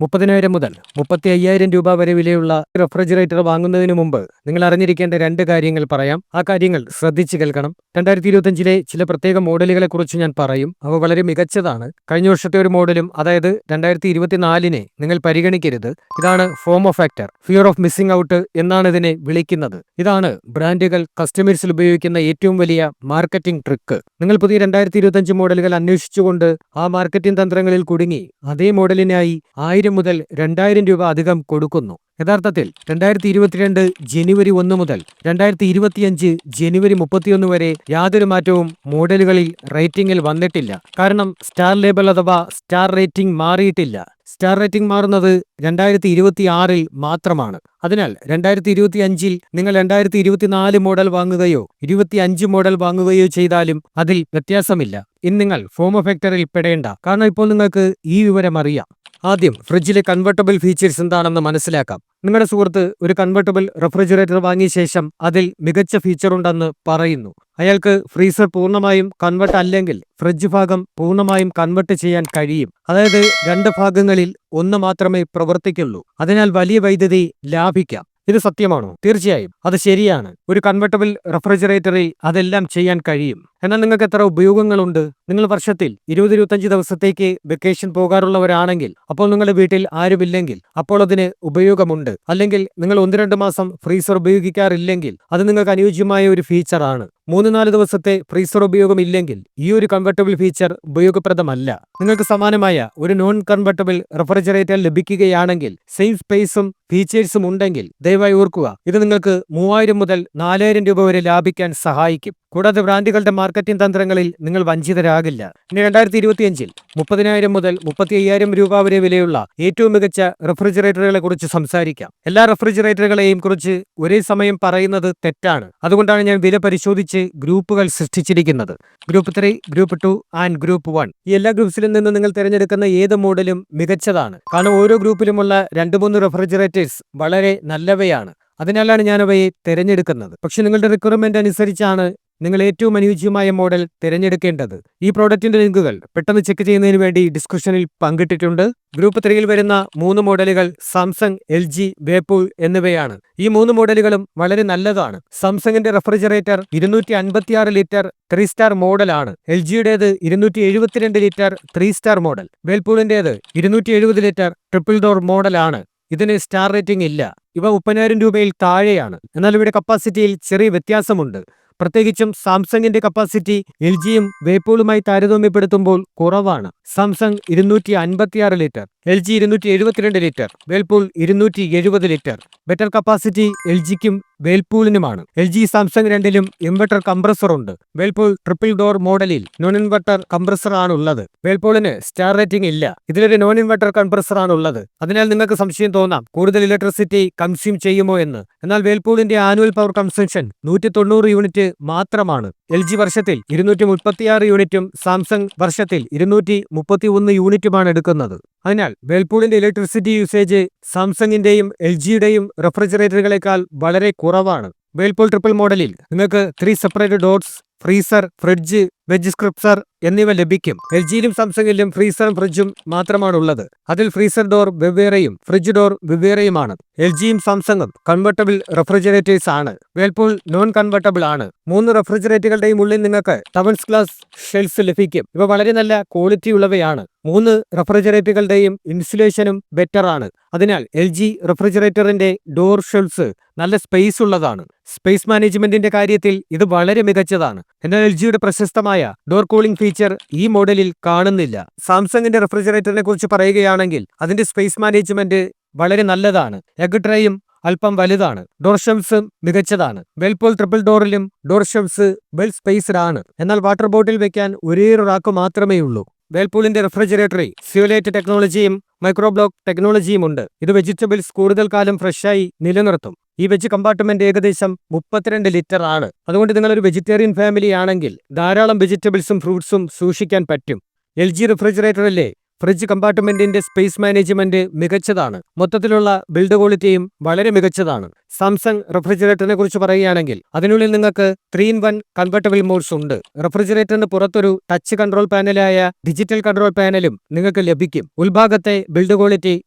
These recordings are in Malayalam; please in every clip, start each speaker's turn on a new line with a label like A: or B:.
A: 30,000 മുതൽ 35,000 രൂപ വരെ വിലയുള്ള റെഫ്രിജറേറ്റർ വാങ്ങുന്നതിന് മുമ്പ് നിങ്ങൾ അറിഞ്ഞിരിക്കേണ്ട 2 കാര്യങ്ങൾ പറയാം. ആ കാര്യങ്ങൾ ശ്രദ്ധിച്ചു കേൾക്കണം. 2025-ലെ ചില പ്രത്യേക മോഡലുകളെ കുറിച്ച് ഞാൻ പറയും. അവ വളരെ മികച്ചതാണ്. കഴിഞ്ഞ വർഷത്തെ ഒരു മോഡലും, അതായത് 2024-നെ നിങ്ങൾ പരിഗണിക്കരുത്. ഇതാണ് FOMO factor, fear of missing out എന്നാണ് ഇതിനെ വിളിക്കുന്നത്. ഇതാണ് ബ്രാൻഡുകൾ കസ്റ്റമേഴ്സിൽ ഉപയോഗിക്കുന്ന ഏറ്റവും വലിയ മാർക്കറ്റിംഗ് ട്രിക്ക്. നിങ്ങൾ പുതിയ 2025 മോഡലുകൾ അന്വേഷിച്ചുകൊണ്ട് ആ മാർക്കറ്റിംഗ് തന്ത്രങ്ങളിൽ കുടുങ്ങി അതേ മോഡലിനായി 1000 മുതൽ 2000 രൂപ അധികം കൊടുക്കുന്നു. യഥാർത്ഥത്തിൽ 2022 ജനുവരി 1 മുതൽ 2025 ജനുവരി 31 വരെ യാതൊരു മാറ്റവും മോഡലുകളിൽ റേറ്റിംഗിൽ വന്നിട്ടില്ല. കാരണം സ്റ്റാർ ലേബൽ അഥവാ സ്റ്റാർ റേറ്റിംഗ് മാറിയിട്ടില്ല. സ്റ്റാർ റേറ്റിംഗ് മാറുന്നത് 2026-ൽ മാത്രമാണ്. അതിനാൽ 2025-ൽ നിങ്ങൾ 2024 മോഡൽ വാങ്ങുകയോ 25 മോഡൽ വാങ്ങുകയോ ചെയ്താലും അതിൽ വ്യത്യാസമില്ല. ഇനി നിങ്ങൾ ഫോമോ ഫാക്ടറിൽ പെടേണ്ട, കാരണം ഇപ്പോൾ നിങ്ങൾക്ക് ഈ വിവരം അറിയാം. ആദ്യം ഫ്രിഡ്ജിലെ കൺവെർട്ടബിൾ ഫീച്ചേഴ്സ് എന്താണെന്ന് മനസ്സിലാക്കാം. നിങ്ങളുടെ സുഹൃത്ത് ഒരു കൺവെർട്ടബിൾ റെഫ്രിജറേറ്റർ വാങ്ങിയ ശേഷം അതിൽ മികച്ച ഫീച്ചർ ഉണ്ടെന്ന് പറയുന്നു. അയാൾക്ക് ഫ്രീസർ പൂർണ്ണമായും കൺവെർട്ട് അല്ലെങ്കിൽ ഫ്രിഡ്ജ് ഭാഗം പൂർണ്ണമായും കൺവെർട്ട് ചെയ്യാൻ കഴിയും. അതായത് 2 ഭാഗങ്ങളിൽ ഒന്ന് മാത്രമേ പ്രവർത്തിക്കുള്ളൂ. അതിനാൽ വലിയ വൈദ്യുതി ലാഭിക്കാം. ഇത് സത്യമാണോ? തീർച്ചയായും അത് ശരിയാണ്. ഒരു കൺവെർട്ടബിൾ റെഫ്രിജറേറ്ററിൽ അതെല്ലാം ചെയ്യാൻ കഴിയും. എന്നാൽ നിങ്ങൾക്ക് എത്ര ഉപയോഗങ്ങളുണ്ട്? നിങ്ങൾ വർഷത്തിൽ 20-25 ദിവസത്തേക്ക് വെക്കേഷൻ പോകാറുള്ളവരാണെങ്കിൽ, അപ്പോൾ നിങ്ങളുടെ വീട്ടിൽ ആരുമില്ലെങ്കിൽ അപ്പോൾ അതിന് ഉപയോഗമുണ്ട്. അല്ലെങ്കിൽ നിങ്ങൾ 1-2 മാസം ഫ്രീസർ ഉപയോഗിക്കാറില്ലെങ്കിൽ അത് നിങ്ങൾക്ക് അനുയോജ്യമായ ഒരു ഫീച്ചറാണ്. 3-4 ദിവസത്തെ ഫ്രീസർ ഉപയോഗം ഇല്ലെങ്കിൽ ഈ ഒരു കൺവെർട്ടബിൾ ഫീച്ചർ ഉപയോഗപ്രദമല്ല. നിങ്ങൾക്ക് സമാനമായ ഒരു നോൺ കൺവെർട്ടബിൾ റെഫ്രിജറേറ്റർ ലഭിക്കുകയാണെങ്കിൽ, സെയിം സ്പേസും ഫീച്ചേഴ്സും ഉണ്ടെങ്കിൽ ദയവായി ഓർക്കുക, ഇത് നിങ്ങൾക്ക് 3000 മുതൽ 4000 രൂപ വരെ ലാഭിക്കാൻ സഹായിക്കും. കൂടാതെ ബ്രാൻഡുകളുടെ മാർക്കറ്റിംഗ് തന്ത്രങ്ങളിൽ നിങ്ങൾ വഞ്ചിതരാകില്ല. ഇനി 2025-ൽ 30,000 മുതൽ 35,000 രൂപ വരെ വിലയുള്ള ഏറ്റവും മികച്ച റെഫ്രിജറേറ്ററുകളെ കുറിച്ച് സംസാരിക്കാം. എല്ലാ റെഫ്രിജറേറ്ററുകളെയും കുറിച്ച് ഒരേ സമയം പറയുന്നത് തെറ്റാണ്. അതുകൊണ്ടാണ് ഞാൻ വില പരിശോധിച്ച് ഗ്രൂപ്പുകൾ സൃഷ്ടിച്ചിരിക്കുന്നത്. Group 3, group 2 and group 1. ഈ എല്ലാ ഗ്രൂപ്പ്സിൽ നിന്ന് നിങ്ങൾ തിരഞ്ഞെടുക്കുന്ന ഏത് മോഡലും മികച്ചതാണ്. കാരണം ഓരോ ഗ്രൂപ്പിലുമുള്ള 2-3 റെഫ്രിജറേറ്റേഴ്സ് വളരെ നല്ലവയാണ്. അതിനാലാണ് ഞാൻ അവയെ തിരഞ്ഞെടുക്കുന്നത്. പക്ഷെ നിങ്ങളുടെ റിക്വയർമെന്റ് അനുസരിച്ചാണ് നിങ്ങൾ ഏറ്റവും അനുയോജ്യമായ മോഡൽ തിരഞ്ഞെടുക്കേണ്ടത്. ഈ പ്രോഡക്റ്റിന്റെ ലിങ്കുകൾ പെട്ടെന്ന് ചെക്ക് ചെയ്യുന്നതിന് വേണ്ടി ഡിസ്ക്രിപ്ഷനിൽ പങ്കിട്ടിട്ടുണ്ട്. ഗ്രൂപ്പ് 3-ൽ വരുന്ന 3 മോഡലുകൾ സാംസങ്, LG, വേർപൂൾ എന്നിവയാണ്. ഈ 3 മോഡലുകളും വളരെ നല്ലതാണ്. സാംസങ്ങിന്റെ റെഫ്രിജറേറ്റർ 256 ലിറ്റർ 3 സ്റ്റാർ മോഡലാണ്. LGയുടേത് 272 ലിറ്റർ 3 സ്റ്റാർ മോഡൽ. വേർപൂളിന്റേത് 270 ലിറ്റർ ട്രിപ്പിൾ ഡോർ മോഡലാണ്. ഇതിന് സ്റ്റാർ റേറ്റിംഗ് ഇല്ല. ഇവ 30,000 രൂപയിൽ താഴെയാണ്. എന്നാൽ ഇവിടെ കപ്പാസിറ്റിയിൽ ചെറിയ വ്യത്യാസമുണ്ട്. പ്രത്യേകിച്ചും സാംസങ്ങിന്റെ കപ്പാസിറ്റി LGയും വേർപൂളുമായി താരതമ്യപ്പെടുത്തുമ്പോൾ കുറവാണ്. Samsung 256 litre, LG 272 litre, Whirlpool 270 litre. Better capacity LGക്കും വേർപൂളിനുമാണ്. LG സാംസങ് രണ്ടിലും ഇൻവെർട്ടർ കംപ്രസർ ഉണ്ട്. വേർപൂൾ ട്രിപ്പിൾ ഡോർ മോഡലിൽ നോൺ ഇൻവെർട്ടർ കംപ്രസർ ആണുള്ളത്. വേർപൂളിന് സ്റ്റാർ റേറ്റിംഗ് ഇല്ല. ഇതിലൊരു നോൺ ഇൻവെർട്ടർ കംപ്രസർ ആണുള്ളത്. അതിനാൽ നിങ്ങൾക്ക് സംശയം തോന്നാം, കൂടുതൽ ഇലക്ട്രിസിറ്റി കൺസ്യൂം ചെയ്യുമോ എന്ന്. എന്നാൽ വേർപൂളിന്റെ ആനുവൽ പവർ കൺസംഷൻ 190 യൂണിറ്റ് മാത്രമാണ്. LG വർഷത്തിൽ 236 യൂണിറ്റും സാംസങ് വർഷത്തിൽ 231 യൂണിറ്റുമാണ് എടുക്കുന്നത്. അതിനാൽ വേർപൂളിന്റെ ഇലക്ട്രിസിറ്റി യൂസേജ് സാംസങ്ങിന്റെയും LGയുടെയും റെഫ്രിജറേറ്ററുകളെക്കാൾ വളരെ കുറവാണ്. വേർപൂൾ ട്രിപ്പിൾ മോഡലിൽ നിങ്ങൾക്ക് 3 separate doors, freezer, fridge, veg crisper എന്നിവ ലഭിക്കും. LGയിലും സാംസങ്ങിലും ഫ്രീസറും ഫ്രിഡ്ജും മാത്രമാണുള്ളത്. അതിൽ ഫ്രീസർ ഡോർ വെവ്വേറെയും ഫ്രിഡ്ജ് ഡോർ വെവ്വേറെയുമാണ്. LGയും സാംസങ്ങും കൺവെർട്ടബിൾ റെഫ്രിജറേറ്റേഴ്സ് ആണ്. വേർപൂൾ നോൺ കൺവെർട്ടബിൾ ആണ്. 3 റെഫ്രിജറേറ്ററുകളുടെയും ഉള്ളിൽ നിങ്ങൾക്ക് ടവൻസ് ഗ്ലാസ് ഷെൽസ് ലഭിക്കും. ഇവ വളരെ നല്ല ക്വാളിറ്റി ഉള്ളവയാണ്. 3 റെഫ്രിജറേറ്ററുകളുടെയും ഇൻസുലേഷനും ബെറ്റർ ആണ്. അതിനാൽ LG റെഫ്രിജറേറ്ററിന്റെ ഡോർ ഷെൽസ് നല്ല സ്പേസ് ഉള്ളതാണ്. സ്പേസ് മാനേജ്മെന്റിന്റെ കാര്യത്തിൽ ഇത് വളരെ മികച്ചതാണ്. എന്നാൽ LGയുടെ പ്രശസ്തമായ ഡോർ കൂളിംഗ് ഫീച്ചർ ഈ മോഡലിൽ കാണുന്നില്ല. സാംസങ്ങിന്റെ റെഫ്രിജറേറ്ററിനെ കുറിച്ച് പറയുകയാണെങ്കിൽ അതിന്റെ സ്പേസ് മാനേജ്മെന്റ് വളരെ നല്ലതാണ്. എഗ് ട്രേയും അല്പം വലുതാണ്. ഡോർ ഷെൽഫ്സും മികച്ചതാണ്. വേർപൂൾ ട്രിപ്പിൾ ഡോറിലും ഡോർ ഷെൽഫ്സ് വെൽ സ്പേസ്ഡ് ആണ്. എന്നാൽ വാട്ടർ ബോട്ടിൽ വെക്കാൻ ഒരേ റാക്ക് മാത്രമേ ഉള്ളൂ. വേർപൂളിന്റെ റെഫ്രിജറേറ്ററിൽ സ്യൂലേറ്റ് ടെക്നോളജിയും മൈക്രോബ്ലോക്ക് ടെക്നോളജിയും ഉണ്ട്. ഇത് വെജിറ്റബിൾസ് കൂടുതൽ കാലം ഫ്രഷായി നിലനിർത്തും. ഈ വെജ് കമ്പാർട്ട്മെന്റ് ഏകദേശം 32 ലിറ്റർ ആണ്. അതുകൊണ്ട് നിങ്ങളൊരു വെജിറ്റേറിയൻ ഫാമിലി ആണെങ്കിൽ ധാരാളം വെജിറ്റബിൾസും ഫ്രൂട്ട്സും സൂക്ഷിക്കാൻ പറ്റും. LG റെഫ്രിജറേറ്ററിലെ ഫ്രിഡ്ജ് കമ്പാർട്ട്മെന്റിന്റെ സ്പേസ് മാനേജ്മെന്റ് മികച്ചതാണ്. മൊത്തത്തിലുള്ള ബിൽഡ് ക്വാളിറ്റിയും വളരെ മികച്ചതാണ്. സാംസങ് റെഫ്രിജറേറ്ററിനെ കുറിച്ച് പറയുകയാണെങ്കിൽ അതിനുള്ളിൽ നിങ്ങൾക്ക് 3-in-1 കൺവെർട്ടബിൾ മോഡ്സ് ഉണ്ട്. റെഫ്രിജറേറ്ററിന് പുറത്തൊരു ടച്ച് കൺട്രോൾ പാനലായ ഡിജിറ്റൽ കൺട്രോൾ പാനലും നിങ്ങൾക്ക് ലഭിക്കും. ഉൾഭാഗത്തെ ബിൽഡ് ക്വാളിറ്റി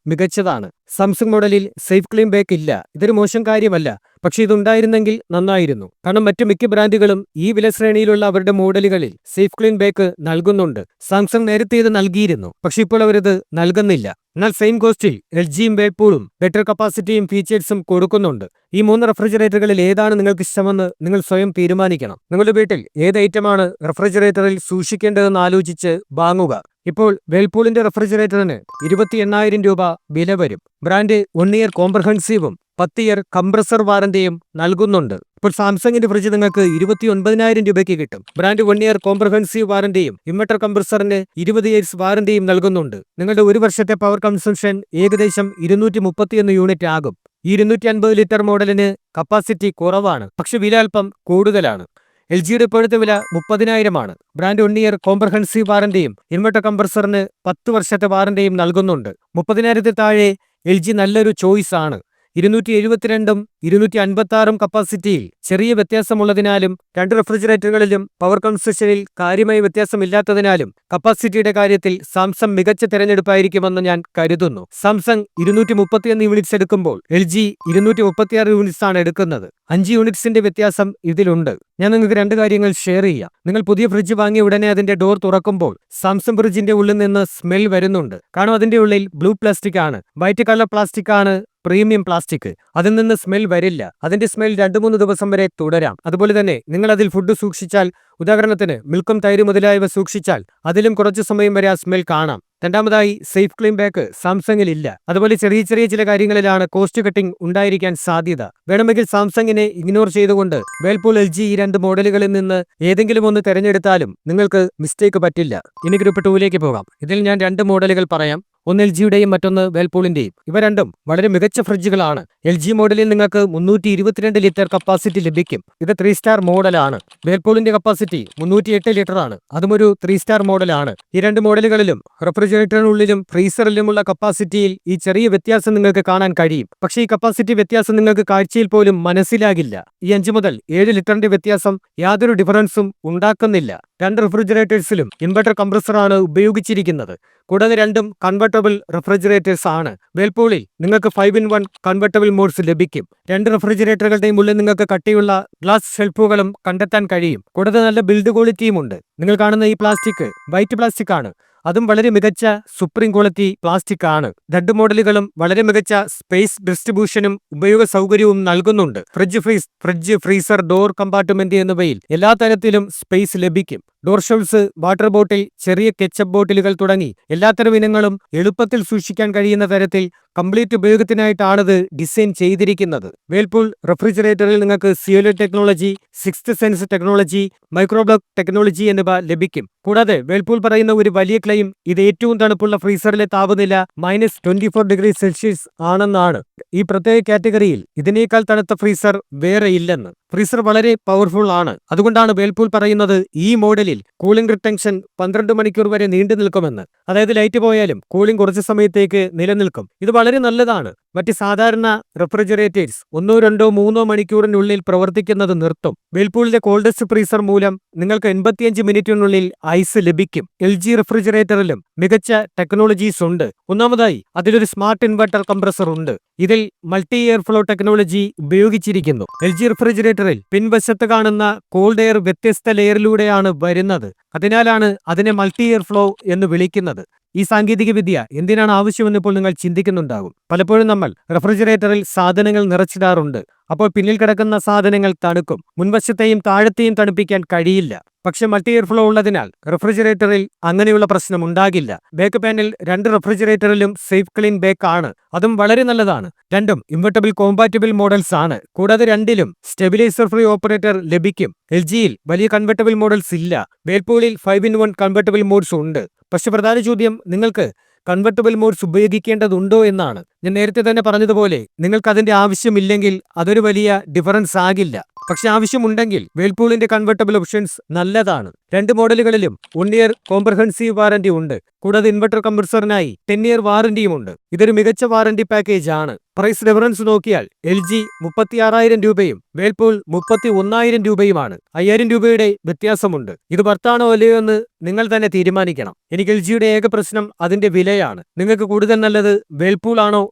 A: മികച്ചതാണ്. സാംസങ് മോഡലിൽ സേഫ് ക്ലീൻ ബാക്ക് ഇല്ല. ഇതൊരു മോശം കാര്യമല്ല, പക്ഷേ ഇതുണ്ടായിരുന്നെങ്കിൽ നന്നായിരുന്നു. കാരണം മറ്റു മിക്ക ബ്രാൻഡുകളും ഈ വില ശ്രേണിയിലുള്ള അവരുടെ മോഡലുകളിൽ സേഫ് ക്ലീൻ ബാക്ക് നൽകുന്നുണ്ട്. സാംസങ് നേരത്തെ ഇത് നൽകിയിരുന്നു, പക്ഷേ ഇപ്പോൾ അവരിത് നൽകുന്നില്ല. എന്നാൽ സെയിം കോസ്റ്റിൽ LGയും വേൾപൂളും ബെറ്റർ കപ്പാസിറ്റിയും ഫീച്ചേഴ്സും കൊടുക്കുന്നുണ്ട്. ഈ 3 റെഫ്രിജറേറ്ററുകളിൽ ഏതാണ് നിങ്ങൾക്ക് ഇഷ്ടമെന്ന് നിങ്ങൾ സ്വയം തീരുമാനിക്കണം. നിങ്ങളുടെ വീട്ടിൽ ഏത് ഐറ്റമാണ് റെഫ്രിജറേറ്ററിൽ സൂക്ഷിക്കേണ്ടതെന്ന് ആലോചിച്ച് വാങ്ങുക. ഇപ്പോൾ വേൾപൂളിന്റെ റെഫ്രിജറേറ്ററിന് 28,000 രൂപ വില വരും. ബ്രാൻഡ് 1 ഇയർ കോംപ്രഹെൻസീവും 10 ഇയർ കംപ്രസർ വാറന്റിയും നൽകുന്നുണ്ട്. ഇപ്പോൾ സാംസങ്ങിന്റെ ഫ്രിഡ്ജ് നിങ്ങൾക്ക് 29,000 രൂപയ്ക്ക് കിട്ടും. ബ്രാൻഡ് 1 ഇയർ കോംപ്രഹെൻസീവ് വാറന്റിയും ഇൻവെർട്ടർ കംപ്രസറിന് 20 ഇയേഴ്സ് വാറന്റിയും നൽകുന്നുണ്ട്. നിങ്ങളുടെ ഒരു വർഷത്തെ പവർ കൺസംഷൻ ഏകദേശം 231 യൂണിറ്റ് ആകും. ഈ 250 ലിറ്റർ മോഡലിന് കപ്പാസിറ്റി കുറവാണ്, പക്ഷെ വില അല്പം കൂടുതലാണ്. LGയുടെ ഇപ്പോഴത്തെ വില 30,000 ആണ്. ബ്രാൻഡ് 1 ഇയർ കോംപ്രഹെൻസീവ് വാറന്റിയും ഇൻവെർട്ടർ കംപ്രസറിന് 10 വർഷത്തെ വാറന്റിയും നൽകുന്നുണ്ട്. 30,000 താഴെ LG നല്ലൊരു ചോയ്സ് ആണ്. 272ഉം 256ഉം കപ്പാസിറ്റിയിൽ ചെറിയ വ്യത്യാസമുള്ളതിനാലും രണ്ട് റെഫ്രിജറേറ്ററുകളിലും പവർ കൺസംഷനിൽ കാര്യമായ വ്യത്യാസമില്ലാത്തതിനാലും കപ്പാസിറ്റിയുടെ കാര്യത്തിൽ സാംസങ് മികച്ച തെരഞ്ഞെടുപ്പായിരിക്കുമെന്ന് ഞാൻ കരുതുന്നു. സാംസങ് 231 യൂണിറ്റ്സ് എടുക്കുമ്പോൾ LG 236 യൂണിറ്റ്സ് ആണ് എടുക്കുന്നത്. 5 യൂണിറ്റ്സിന്റെ വ്യത്യാസം ഇതിലുണ്ട്. ഞാൻ നിങ്ങൾക്ക് 2 കാര്യങ്ങൾ ഷെയർ ചെയ്യാം. നിങ്ങൾ പുതിയ ഫ്രിഡ്ജ് വാങ്ങിയ ഉടനെ അതിന്റെ ഡോർ തുറക്കുമ്പോൾ സാംസങ് ഫ്രിഡ്ജിന്റെ ഉള്ളിൽ നിന്ന് സ്മെൽ വരുന്നുണ്ട്. കാരണം അതിന്റെ ഉള്ളിൽ ബ്ലൂ പ്ലാസ്റ്റിക് ആണ്, വൈറ്റ് കളർ പ്ലാസ്റ്റിക് ആണ്, പ്രീമിയം പ്ലാസ്റ്റിക്. അതിൽ നിന്ന് സ്മെൽ വരില്ല. അതിന്റെ സ്മെൽ 2-3 ദിവസം വരെ തുടരാം. അതുപോലെ തന്നെ നിങ്ങൾ അതിൽ ഫുഡ് സൂക്ഷിച്ചാൽ, ഉദാഹരണത്തിന് മിൽക്കും തൈര് മുതലായവ സൂക്ഷിച്ചാൽ അതിലും കുറച്ചു സമയം വരെ ആ സ്മെൽ കാണാം. രണ്ടാമതായി, സേഫ് ക്ലീൻ ബാക്ക് സാംസങ്ങിൽ ഇല്ല. അതുപോലെ ചെറിയ ചെറിയ ചില കാര്യങ്ങളിലാണ് കോസ്റ്റ് കട്ടിംഗ് ഉണ്ടായിരിക്കാൻ സാധ്യത. വേണമെങ്കിൽ സാംസങ്ങിനെ ഇഗ്നോർ ചെയ്തുകൊണ്ട് വേൾപൂൾ LG ഈ 2 മോഡലുകളിൽ നിന്ന് ഏതെങ്കിലും ഒന്ന് തിരഞ്ഞെടുത്താലും നിങ്ങൾക്ക് മിസ്റ്റേക്ക് പറ്റില്ല. ഇനി ഗ്രൂപ്പ് 2ലേക്ക് പോകാം. ഇതിൽ ഞാൻ 2 മോഡലുകൾ പറയാം. ഒന്ന് LGയുടെയും മറ്റൊന്ന് വേൾപൂളിന്റെയും. ഇവ രണ്ടും വളരെ മികച്ച ഫ്രിഡ്ജുകളാണ്. LG മോഡലിൽ നിങ്ങൾക്ക് 322 ലിറ്റർ കപ്പാസിറ്റി ലഭിക്കും. ഇത് 3 സ്റ്റാർ മോഡലാണ്. വേൾപൂളിന്റെ കപ്പാസിറ്റി 308 ലിറ്റർ ആണ്. അതും ഒരു 3 സ്റ്റാർ മോഡലാണ്. ഈ 2 മോഡലുകളിലും റെഫ്രിജറേറ്ററിനുള്ളിലും ഫ്രീസറിലുമുള്ള കപ്പാസിറ്റിയിൽ ഈ ചെറിയ വ്യത്യാസം നിങ്ങൾക്ക് കാണാൻ കഴിയും. പക്ഷേ ഈ കപ്പാസിറ്റി വ്യത്യാസം നിങ്ങൾക്ക് കാഴ്ചയിൽ പോലും മനസ്സിലാകില്ല. ഈ 5 മുതൽ 7 ലിറ്ററിന്റെ വ്യത്യാസം യാതൊരു ഡിഫറൻസും ഉണ്ടാക്കുന്നില്ല. 2 റെഫ്രിജറേറ്റേഴ്സിലും ഇൻവെർട്ടർ കംപ്രസറാണ് ഉപയോഗിച്ചിരിക്കുന്നത്. കൂടാതെ രണ്ടും കൺവെർട്ടബിൾ റെഫ്രിജറേറ്റേഴ്സ് ആണ്. വേൾപൂളിൽ നിങ്ങൾക്ക് 5-in-1 കൺവെർട്ടബിൾ മോഡ്സ് ലഭിക്കും. 2 റെഫ്രിജറേറ്ററുകളുടെയും ഉള്ളിൽ നിങ്ങൾക്ക് കട്ടിയുള്ള ഗ്ലാസ് ഷെൽഫുകളും കണ്ടെത്താൻ കഴിയും. കൂടാതെ നല്ല ബിൽഡ് ക്വാളിറ്റിയും ഉണ്ട്. നിങ്ങൾ കാണുന്ന ഈ പ്ലാസ്റ്റിക് വൈറ്റ് പ്ലാസ്റ്റിക് ആണ്. അതും വളരെ മികച്ച സുപ്രീം ക്വാളിറ്റി പ്ലാസ്റ്റിക് ആണ്. 2 മോഡലുകളും വളരെ മികച്ച സ്പേസ് ഡിസ്ട്രിബ്യൂഷനും ഉപയോഗ സൗകര്യവും നൽകുന്നുണ്ട്. ഫ്രിഡ്ജ്, ഫ്രീസർ, ഡോർ കമ്പാർട്ട്മെന്റ് എന്നിവയിൽ എല്ലാ തരത്തിലും സ്പേസ് ലഭിക്കും. ഡോർ ഷെൽഫ്സ്, വാട്ടർ ബോട്ടിൽ, ചെറിയ കെച്ചപ്പ് ബോട്ടിലുകൾ തുടങ്ങി എല്ലാത്തരം ഇനങ്ങളും എളുപ്പത്തിൽ സൂക്ഷിക്കാൻ കഴിയുന്ന തരത്തിൽ കംപ്ലീറ്റ് ഉപയോഗത്തിനായിട്ടാണിത് ഡിസൈൻ ചെയ്തിരിക്കുന്നത്. വേൾപൂൾ റെഫ്രിജറേറ്ററിൽ നിങ്ങൾക്ക് COLED technology, 6th sense technology, microblock technology എന്നിവ ലഭിക്കും. കൂടാതെ വേൾപൂൾ പറയുന്ന ഒരു വലിയ ക്ലെയിം ഇത് ഏറ്റവും തണുപ്പുള്ള ഫ്രീസറിലെ താപനില -24°C ആണെന്നാണ്. ഈ പ്രത്യേക കാറ്റഗറിയിൽ ഇതിനേക്കാൾ തണുത്ത ഫ്രീസർ വേറെ ഇല്ലെന്ന്. ഫ്രീസർ വളരെ പവർഫുൾ ആണ്. അതുകൊണ്ടാണ് വേൾപൂൾ പറയുന്നത് ഈ മോഡലിൽ കൂളിംഗ് റിട്ടൻഷൻ 12 മണിക്കൂർ വരെ നീണ്ടു നിൽക്കുമെന്ന്. അതായത് ലൈറ്റ് പോയാലും കൂളിംഗ് കുറച്ച് സമയത്തേക്ക് നിലനിൽക്കും. ഇത് വളരെ നല്ലതാണ്. മറ്റ് സാധാരണ റെഫ്രിജറേറ്റേഴ്സ് 1, 2, 3 മണിക്കൂറിനുള്ളിൽ പ്രവർത്തിക്കുന്നത് നിർത്തും. വേൾപൂളിന്റെ കോൾഡസ്റ്റ് ഫ്രീസർ മൂലം നിങ്ങൾക്ക് 85 മിനിറ്റിനുള്ളിൽ ഐസ് ലഭിക്കും. LG റെഫ്രിജറേറ്ററിലും മികച്ച ടെക്നോളജീസ് ഉണ്ട്. ഒന്നാമതായി അതിലൊരു സ്മാർട്ട് ഇൻവെർട്ടർ കംപ്രസർ ഉണ്ട്. ഇതിൽ മൾട്ടി എയർ ഫ്ലോ ടെക്നോളജി ഉപയോഗിച്ചിരിക്കുന്നു. LG റെഫ്രിജറേറ്ററിൽ പിൻവശത്ത് കാണുന്ന കോൾഡ് എയർ വ്യത്യസ്ത ലെയറിലൂടെയാണ് വരുന്നത്. അതിനാലാണ് അതിനെ മൾട്ടി എയർ ഫ്ലോ എന്ന് വിളിക്കുന്നത്. ഈ സാങ്കേതിക വിദ്യ എന്തിനാണ് ആവശ്യമെന്ന് ഇപ്പോൾ നിങ്ങൾ ചിന്തിക്കുന്നുണ്ടാകും. പലപ്പോഴും നമ്മൾ റെഫ്രിജറേറ്ററിൽ സാധനങ്ങൾ നിറച്ചിടാറുണ്ട്. അപ്പോൾ പിന്നിൽ കിടക്കുന്ന സാധനങ്ങൾ തണുക്കും. മുൻവശത്തെയും താഴത്തെയും തണുപ്പിക്കാൻ കഴിയില്ല. പക്ഷെ മൾട്ടി എയർ ഫ്ലോ ഉള്ളതിനാൽ റെഫ്രിജറേറ്ററിൽ അങ്ങനെയുള്ള പ്രശ്നം ഉണ്ടാകില്ല. ബേക്ക് പാനൽ 2 റെഫ്രിജറേറ്ററിലും സേഫ് ക്ലീൻ ബേക്ക് ആണ്. അതും വളരെ നല്ലതാണ്. രണ്ടും ഇൻവെർട്ടബിൾ കോമ്പാറ്റബിൾ മോഡൽസ് ആണ്. കൂടാതെ രണ്ടിലും സ്റ്റെബിലൈസർ ഫ്രീ ഓപ്പറേറ്റർ ലഭിക്കും. LGയിൽ വലിയ കൺവെർട്ടബിൾ മോഡൽസ് ഇല്ല. വേൾപൂളിൽ 5-in-1 കൺവെർട്ടബിൾ മോഡ്സ് ഉണ്ട്. പക്ഷെ പ്രധാന ചോദ്യം നിങ്ങൾക്ക് കൺവെർട്ടബിൾ മോഡ്സ് ഉപയോഗിക്കേണ്ടതുണ്ടോ എന്നാണ്. ഞാൻ നേരത്തെ തന്നെ പറഞ്ഞതുപോലെ നിങ്ങൾക്ക് അതിന്റെ ആവശ്യമില്ലെങ്കിൽ അതൊരു വലിയ ഡിഫറൻസ് ആകില്ല. പക്ഷെ ആവശ്യമുണ്ടെങ്കിൽ വേൾപൂളിന്റെ കൺവെർട്ടബിൾ ഓപ്ഷൻസ് നല്ലതാണ്. രണ്ട് മോഡലുകളിലും 1 ഇയർ കോംപ്രഹെൻസീവ് വാറന്റി ഉണ്ട്. കൂടാതെ ഇൻവെർട്ടർ കംപ്രസറിനായി 10 ഇയർ വാറന്റിയും ഉണ്ട്. ഇതൊരു മികച്ച വാറന്റി പാക്കേജ് ആണ്. പ്രൈസ് ഡിഫറൻസ് നോക്കിയാൽ LG 36,000 രൂപയും വേൾപൂൾ 31,000 രൂപയുമാണ്. 5,000 രൂപയുടെ വ്യത്യാസമുണ്ട്. ഇത് വർത്താണോ അല്ലയോ എന്ന് നിങ്ങൾ തന്നെ തീരുമാനിക്കണം. എനിക്ക് LGയുടെ ഏക പ്രശ്നം അതിന്റെ വിലയാണ്. നിങ്ങൾക്ക് കൂടുതൽ നല്ലത് വേൾപൂൾ ആണോ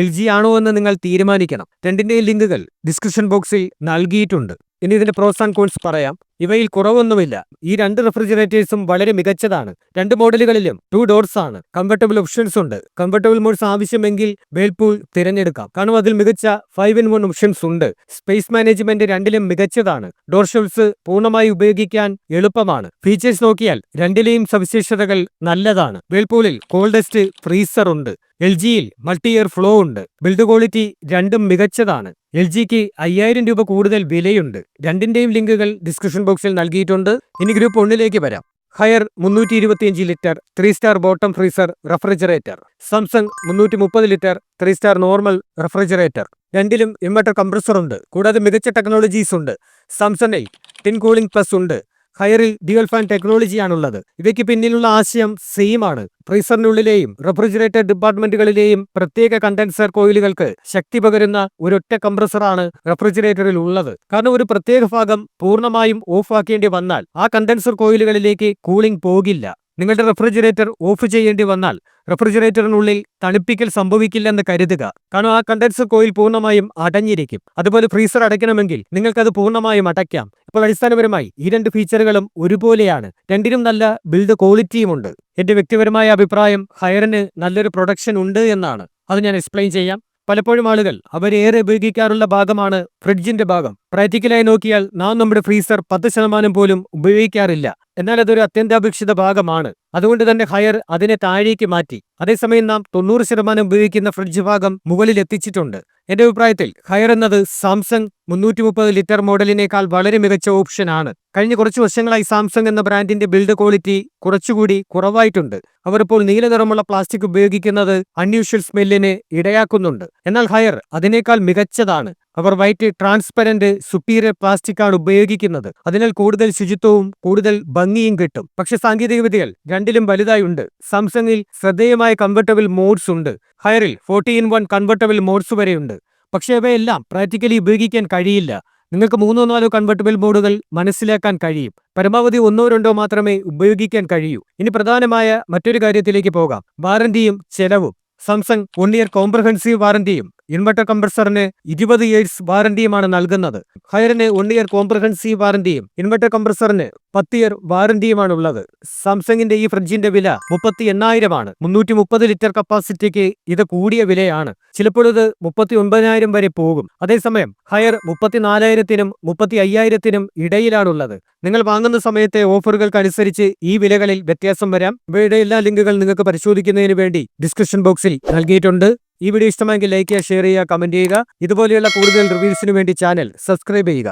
A: LG ആണോ എന്ന് നിങ്ങൾ തീരുമാനിക്കണം. രണ്ടിന്റെയും ലിങ്കുകൾ ഡിസ്ക്രിപ്ഷൻ ബോക്സിൽ നൽകിയിട്ടുണ്ട്. ഇനി ഇതിന്റെ പ്രോസ് ആൻഡ് കോൺസ് പറയാം. ഇവയിൽ കുറവൊന്നുമില്ല. ഈ രണ്ട് റെഫ്രിജറേറ്റേഴ്സും വളരെ മികച്ചതാണ്. രണ്ട് മോഡലുകളിലും 2 ഡോർസ് ആണ്. കംഫർട്ടബിൾ ഓപ്ഷൻസ് ഉണ്ട്. കംഫർട്ടബിൾ മോഡ്സ് ആവശ്യമെങ്കിൽ വേൾപൂൾ തിരഞ്ഞെടുക്കാം. കാരണം അതിൽ മികച്ച 5-in-1 ഓപ്ഷൻസ് ഉണ്ട്. സ്പേസ് മാനേജ്മെന്റ് രണ്ടിലും മികച്ചതാണ്. ഡോർ ഷെൽഫ്സ് പൂർണ്ണമായി ഉപയോഗിക്കാൻ എളുപ്പമാണ്. ഫീച്ചേഴ്സ് നോക്കിയാൽ രണ്ടിലെയും സവിശേഷതകൾ നല്ലതാണ്. വേൾപൂളിൽ കോൾഡസ്റ്റ് ഫ്രീസർ ഉണ്ട്. LGയിൽ മൾട്ടി ഇയർ ഫ്ലോ ഉണ്ട്. ബിൽഡ് ക്വാളിറ്റി രണ്ടും മികച്ചതാണ്. LGക്ക് 5,000 രൂപ കൂടുതൽ വിലയുണ്ട്. രണ്ടിന്റെയും ലിങ്കുകൾ ഡിസ്ക്രിപ്ഷൻ ബോക്സിൽ നൽകിയിട്ടുണ്ട്. ഇനി ഗ്രൂപ്പ് 1ലേക്ക് വരാം. Higher 325 litre 3 star bottom freezer refrigerator. Samsung 330 litre 3 star normal refrigerator. രണ്ടിലും ഇൻവെർട്ടർ കംപ്രസർ ഉണ്ട്. കൂടാതെ മികച്ച ടെക്നോളജീസ് ഉണ്ട്. സാംസങ്ങിൽ ടിൻ കൂളിംഗ് പ്ലസ് ഉണ്ട്. ഹയറിൽ ഡ്യുവൽ ഫാൻ ടെക്നോളജിയാണുള്ളത്. ഇവയ്ക്ക് പിന്നിലുള്ള ആശയം സെയിം ആണ്. ഫ്രീസറിനുള്ളിലെയും റെഫ്രിജറേറ്റർ ഡിപ്പാർട്ട്മെന്റുകളിലെയും പ്രത്യേക കണ്ടൻസർ കോയിലുകൾക്ക് ശക്തി പകരുന്ന ഒരൊറ്റ കംപ്രസറാണ് റെഫ്രിജറേറ്ററിൽ ഉള്ളത്. കാരണം ഒരു പ്രത്യേക ഭാഗം പൂർണ്ണമായും ഓഫ് ആക്കേണ്ടി വന്നാൽ ആ കണ്ടൻസർ കോയിലുകളിലേക്ക് കൂളിംഗ് പോകില്ല. നിങ്ങളുടെ റെഫ്രിജറേറ്റർ ഓഫ് ചെയ്യേണ്ടി വന്നാൽ റെഫ്രിജറേറ്ററിനുള്ളിൽ തണുപ്പിക്കൽ സംഭവിക്കില്ലെന്ന് കരുതുക. കാരണം ആ കണ്ടൻസർ കോയിൽ പൂർണ്ണമായും അടഞ്ഞിരിക്കും. അതുപോലെ ഫ്രീസർ അടയ്ക്കണമെങ്കിൽ നിങ്ങൾക്കത് പൂർണ്ണമായും അടയ്ക്കാം. ഇപ്പോൾ അടിസ്ഥാനപരമായി ഈ രണ്ട് ഫീച്ചറുകളും ഒരുപോലെയാണ്. രണ്ടിനും നല്ല ബിൽഡ് ക്വാളിറ്റിയുമുണ്ട്. എന്റെ വ്യക്തിപരമായ അഭിപ്രായം ഹയറിന് നല്ലൊരു പ്രൊഡക്ഷൻ ഉണ്ട് എന്നാണ്. അത് ഞാൻ എക്സ്പ്ലെയിൻ ചെയ്യാം. പലപ്പോഴും ആളുകൾ അവരേറെ ഉപയോഗിക്കാറുള്ള ഭാഗമാണ് ഫ്രിഡ്ജിന്റെ ഭാഗം. പ്രാക്ടിക്കലായി നോക്കിയാൽ നാം നമ്മുടെ ഫ്രീസർ 10% പോലും ഉപയോഗിക്കാറില്ല. എന്നാൽ അതൊരു അത്യന്താപേക്ഷിത ഭാഗമാണ്. അതുകൊണ്ട് തന്നെ ഹയർ അതിനെ താഴേക്ക് മാറ്റി. അതേസമയം നാം 90% ഉപയോഗിക്കുന്ന ഫ്രിഡ്ജ് ഭാഗം മുകളിൽ എത്തിച്ചിട്ടുണ്ട്. എന്റെ അഭിപ്രായത്തിൽ ഹയർ എന്നത് സാംസങ് 330 ലിറ്റർ മോഡലിനേക്കാൾ വളരെ മികച്ച ഓപ്ഷനാണ്. കഴിഞ്ഞ കുറച്ചു വർഷങ്ങളായി സാംസങ് എന്ന ബ്രാൻഡിന്റെ ബിൽഡ് ക്വാളിറ്റി കുറച്ചുകൂടി കുറവായിട്ടുണ്ട്. അവർ ഇപ്പോൾ നീല നിറമുള്ള പ്ലാസ്റ്റിക് ഉപയോഗിക്കുന്നത് അൺയൂഷ്വൽ സ്മെല്ലിന് ഇടയാക്കുന്നുണ്ട്. എന്നാൽ ഹയർ അതിനേക്കാൾ മികച്ചതാണ്. അവർ വൈറ്റ് ട്രാൻസ്പെറന്റ് സുപ്പീരിയർ പ്ലാസ്റ്റിക് ആണ് ഉപയോഗിക്കുന്നത്. അതിനാൽ കൂടുതൽ ശുചിത്വവും കൂടുതൽ ഭംഗിയും കിട്ടും. പക്ഷെ സാങ്കേതികവിദ്യകൾ രണ്ടിലും വലുതായി ഉണ്ട്. സാംസങ്ങിൽ ശ്രദ്ധേയമായ കംഫർട്ടബിൾ മോഡ്സ് ഉണ്ട്. ഹയറിൽ 40-in-1 കൺവെർട്ടബിൾ മോഡ്സ് വരെയുണ്ട്. പക്ഷേ അവയെല്ലാം പ്രാക്ടിക്കലി ഉപയോഗിക്കാൻ കഴിയില്ല. നിങ്ങൾക്ക് 3-4 കൺവെർട്ടബിൾ മോഡുകൾ മനസ്സിലാക്കാൻ കഴിയും. പരമാവധി 1-2 മാത്രമേ ഉപയോഗിക്കാൻ കഴിയൂ. ഇനി പ്രധാനമായ മറ്റൊരു കാര്യത്തിലേക്ക് പോകാം. വാറന്റിയും ചെലവും. സാംസങ് 1 ഇയർ കോംപ്രഹെൻസീവ് വാറന്റിയും ഇൻവെർട്ടർ കംപ്രസറിന് 20 ഇയേഴ്സ് വാറന്റിയുമാണ് നൽകുന്നത്. ഹയറിന് 1 ഇയർ കോംപ്രഹെൻസീവ് വാറന്റിയും ഇൻവെർട്ടർ കംപ്രസറിന് 10 ഇയർ വാറന്റിയുമാണുള്ളത്. സാംസങ്ങിന്റെ ഈ ഫ്രിഡ്ജിന്റെ വില 38,000 ആണ്. 330 ലിറ്റർ കപ്പാസിറ്റിക്ക് ഇത് കൂടിയ വിലയാണ്. ചിലപ്പോൾ ഇത് 39,000 വരെ പോകും. അതേസമയം ഹയർ 34,000-നും 35,000-നും ഇടയിലാണുള്ളത്. നിങ്ങൾ വാങ്ങുന്ന സമയത്തെ ഓഫറുകൾക്കനുസരിച്ച് ഈ വിലകളിൽ വ്യത്യാസം വരാം. ഇവയുടെ എല്ലാ ലിങ്കുകൾ നിങ്ങൾക്ക് പരിശോധിക്കുന്നതിന് വേണ്ടി ഡിസ്ക്രിപ്ഷൻ ബോക്സിൽ നൽകിയിട്ടുണ്ട്. ഈ വീഡിയോ ഇഷ്ടമായെങ്കിൽ ലൈക്ക് ചെയ്യുക, ഷെയർ ചെയ്യുക, കമന്റ് ചെയ്യുക. ഇതുപോലെയുള്ള കൂടുതൽ റിവ്യൂസിനു വേണ്ടി ചാനൽ സബ്സ്ക്രൈബ് ചെയ്യുക.